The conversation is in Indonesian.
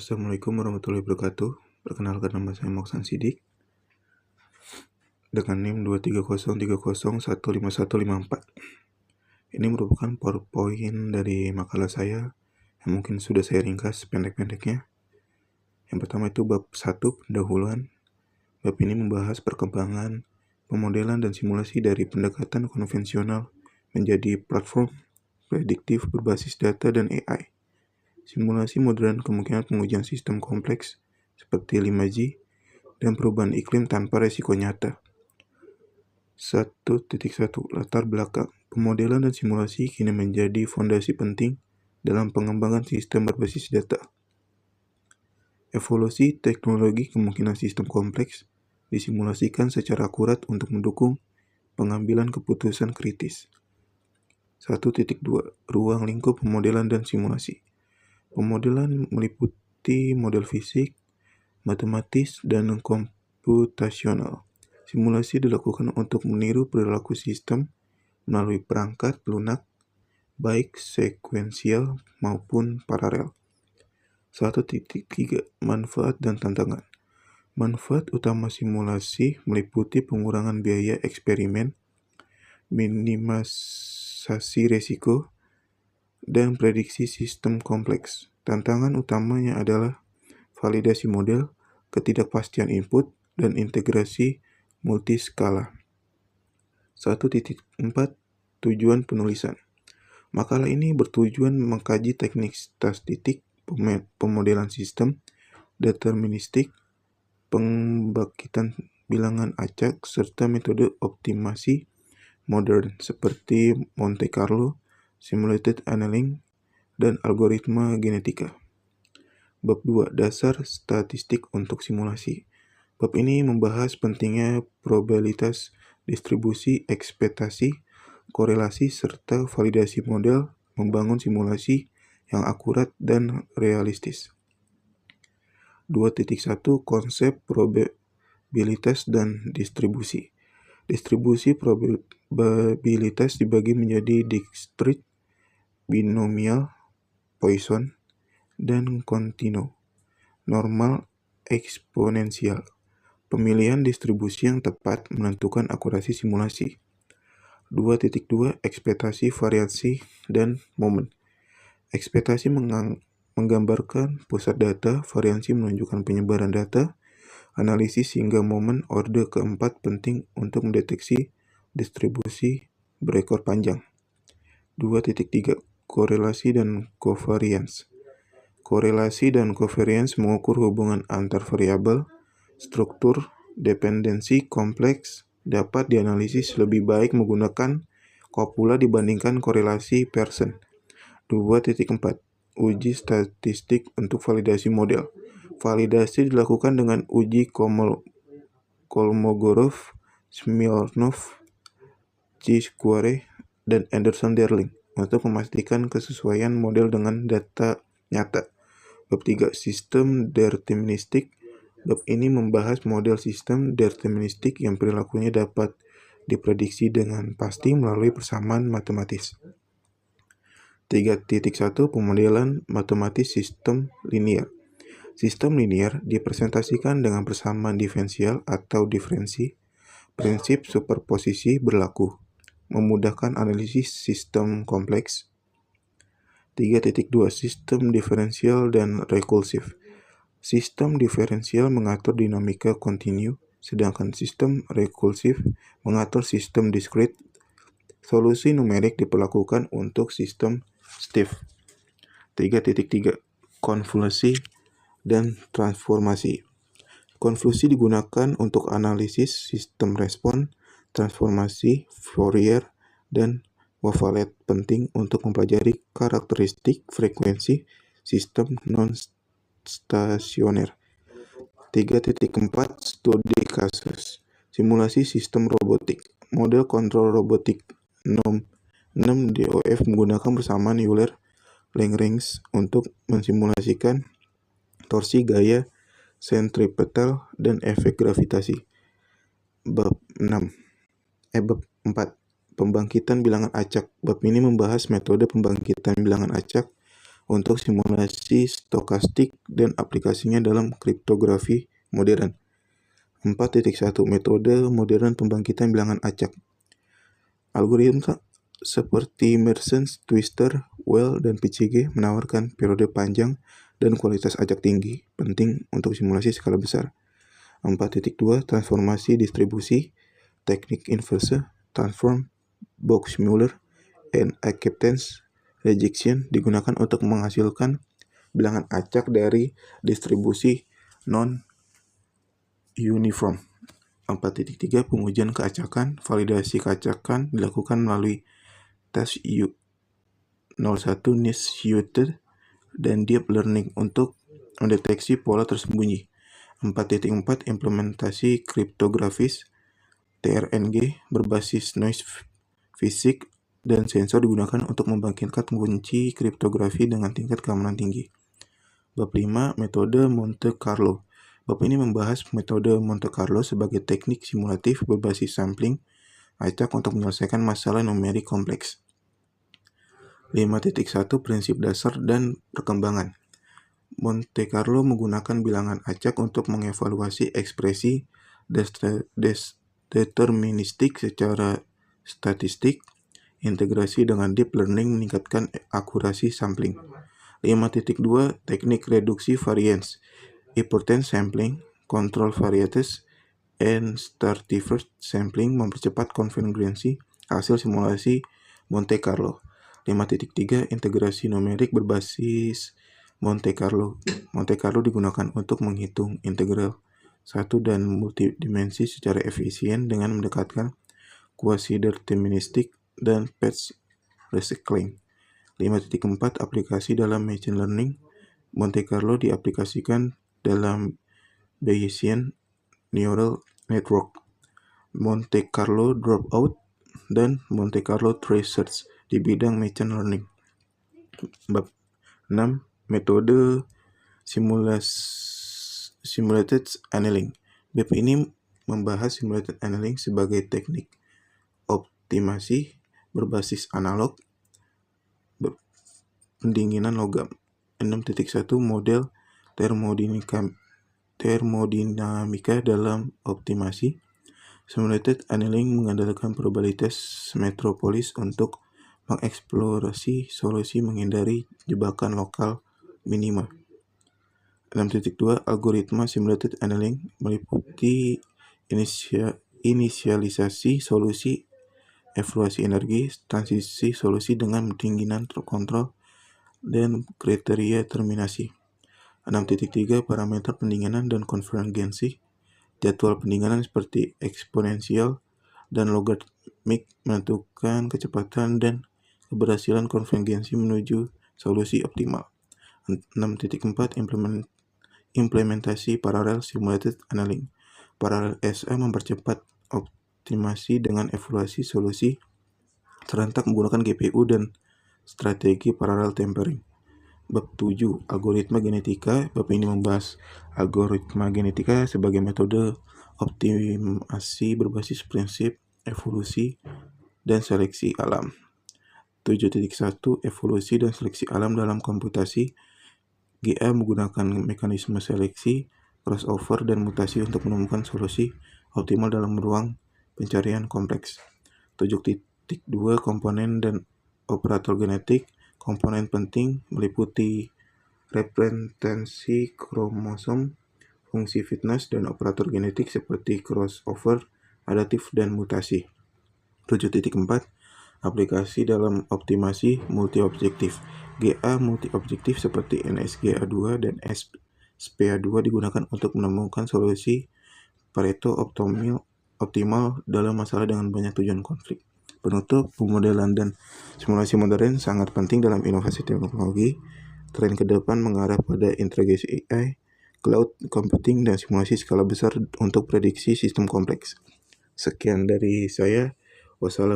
Assalamualaikum warahmatullahi wabarakatuh. Perkenalkan, nama saya Moksan Sidik dengan NIM 23030155154. Ini merupakan PowerPoint dari makalah saya yang mungkin sudah saya ringkas pendek-pendeknya. Yang pertama itu bab 1, pendahuluan. Bab ini membahas perkembangan, pemodelan dan simulasi dari pendekatan konvensional menjadi platform prediktif berbasis data dan AI. Simulasi modern kemungkinan pengujian sistem kompleks seperti 5G dan perubahan iklim tanpa resiko nyata. 1.1 Latar belakang. Pemodelan dan simulasi kini menjadi fondasi penting dalam pengembangan sistem berbasis data. Evolusi teknologi kemungkinan sistem kompleks disimulasikan secara akurat untuk mendukung pengambilan keputusan kritis. 1.2 Ruang lingkup pemodelan dan simulasi. Pemodelan meliputi model fisik, matematis, dan komputasional. Simulasi dilakukan untuk meniru perilaku sistem melalui perangkat lunak, baik sekuensial maupun paralel. 1.3 Manfaat dan tantangan. Manfaat utama simulasi meliputi pengurangan biaya eksperimen, minimalisasi risiko, dan prediksi sistem kompleks. Tantangan utamanya adalah validasi model, ketidakpastian input, dan integrasi multiskala. 1.4 Tujuan penulisan. Makalah ini bertujuan mengkaji teknik statistik, pemodelan sistem, deterministik, pembangkitan bilangan acak, serta metode optimasi modern seperti Monte Carlo, simulated annealing, dan algoritma genetika. Bab 2. Dasar statistik untuk simulasi. Bab ini membahas pentingnya probabilitas, distribusi, ekspektasi, korelasi, serta validasi model, membangun simulasi yang akurat dan realistis. 2.1 Konsep probabilitas dan distribusi. Distribusi probabilitas dibagi menjadi discrete, binomial, Poisson, dan kontinu, normal, eksponensial. Pemilihan distribusi yang tepat menentukan akurasi simulasi. 2.2 Ekspektasi, variasi, dan momen. Ekspektasi menggambarkan pusat data, variasi menunjukkan penyebaran data, analisis hingga momen orde keempat penting untuk mendeteksi distribusi berekor panjang. 2.3 Korelasi dan covariance. Korelasi dan covariance mengukur hubungan antar variabel, struktur, dependensi kompleks dapat dianalisis lebih baik menggunakan kopula dibandingkan korelasi Pearson. 2.4 Uji statistik untuk validasi model. Validasi dilakukan dengan uji Kolmogorov, Smirnov, Chi-Square, dan Anderson-Darling untuk memastikan kesesuaian model dengan data nyata. Bab 3 Sistem deterministik. Bab ini membahas model sistem deterministik yang perilakunya dapat diprediksi dengan pasti melalui persamaan matematis. 3.1 Pemodelan matematis sistem linier. Sistem linier dipresentasikan dengan persamaan diferensial atau diferensi. Prinsip superposisi berlaku, memudahkan analisis sistem kompleks. 3.2 Sistem diferensial dan rekursif. Sistem diferensial mengatur dinamika kontinu, sedangkan sistem rekursif mengatur sistem discrete. Solusi numerik diperlakukan untuk sistem stiff. 3.3 Konvolusi dan transformasi. Konvolusi digunakan untuk analisis sistem respon, transformasi Fourier, dan wavelet penting untuk mempelajari karakteristik frekuensi sistem non-stasioner. 3.4 Studi kasus. Simulasi sistem robotik. Model kontrol robotik NOM 6 DOF menggunakan persamaan Euler-Lagrange untuk mensimulasikan torsi gaya sentripetal dan efek gravitasi. Bab 4 Pembangkitan bilangan acak. Bab ini membahas metode pembangkitan bilangan acak untuk simulasi stokastik dan aplikasinya dalam kriptografi modern. 4.1 Metode modern pembangkitan bilangan acak. Algoritma seperti Mersenne, Twister, Well, dan PCG menawarkan periode panjang dan kualitas acak tinggi, penting untuk simulasi skala besar. 4.2 Transformasi distribusi, teknik inverse, transform, Box-Muller, and acceptance rejection digunakan untuk menghasilkan bilangan acak dari distribusi non-uniform. 4.3 Pengujian keacakan. Validasi keacakan dilakukan melalui tes U01 Naive dan Deep Learning untuk mendeteksi pola tersembunyi. 4.4 Implementasi kriptografis. TRNG berbasis noise fisik dan sensor digunakan untuk membangkitkan kunci kriptografi dengan tingkat keamanan tinggi. Bab 5 Metode Monte Carlo. Bab ini membahas metode Monte Carlo sebagai teknik simulatif berbasis sampling acak untuk menyelesaikan masalah numerik kompleks. 5.1 Prinsip dasar dan perkembangan. Monte Carlo menggunakan bilangan acak untuk mengevaluasi ekspresi deterministik secara statistik. Integrasi dengan deep learning meningkatkan akurasi sampling. 5.2 Teknik reduksi variance. Importance sampling, control varieties, and stratified sampling mempercepat konvergensi hasil simulasi Monte Carlo. 5.3 Integrasi numerik berbasis Monte Carlo. Monte Carlo digunakan untuk menghitung integral satu dan multidimensi secara efisien dengan mendekatkan quasi-deterministik dan patch recycling. 5.4 Aplikasi dalam machine learning. Monte Carlo diaplikasikan dalam Bayesian Neural Network, Monte Carlo Dropout, dan Monte Carlo Trace Search di bidang machine learning. Bab 6 Metode Simulated Annealing. Bab ini membahas simulated annealing sebagai teknik optimasi berbasis analog pendinginan logam. 6.1 Model termodinamika dalam optimasi. Simulated annealing mengandalkan probabilitas metropolis untuk mengeksplorasi solusi menghindari jebakan lokal minima. 6.2 Algoritma simulated annealing meliputi inisialisasi solusi, evaluasi energi, transisi solusi dengan pendinginan terkontrol, dan kriteria terminasi. 6.3 Parameter pendinginan dan konvergensi. Jadwal pendinginan seperti eksponensial dan logaritmik menentukan kecepatan dan keberhasilan konvergensi menuju solusi optimal. 6.4 Implementasi paralel simulated annealing. Paralel SA mempercepat optimasi dengan evaluasi solusi serentak menggunakan GPU dan strategi parallel tempering. Bab 7 Algoritma genetika. Bab ini membahas algoritma genetika sebagai metode optimasi berbasis prinsip evolusi dan seleksi alam. 7.1 Evolusi dan seleksi alam dalam komputasi. GA menggunakan mekanisme seleksi, crossover, dan mutasi untuk menemukan solusi optimal dalam ruang pencarian kompleks. 7.2 Komponen dan operator genetik. Komponen penting meliputi representasi kromosom, fungsi fitness, dan operator genetik seperti crossover, adaptif, dan mutasi. 7.4 Aplikasi dalam optimasi multi-objektif. GA multi-objektif seperti NSGA2 dan SPA2 digunakan untuk menemukan solusi Pareto optimal dalam masalah dengan banyak tujuan konflik. Penutup, pemodelan dan simulasi modern sangat penting dalam inovasi teknologi. Tren ke depan mengarah pada integrasi AI, cloud computing, dan simulasi skala besar untuk prediksi sistem kompleks. Sekian dari saya. Wassalamualaikum.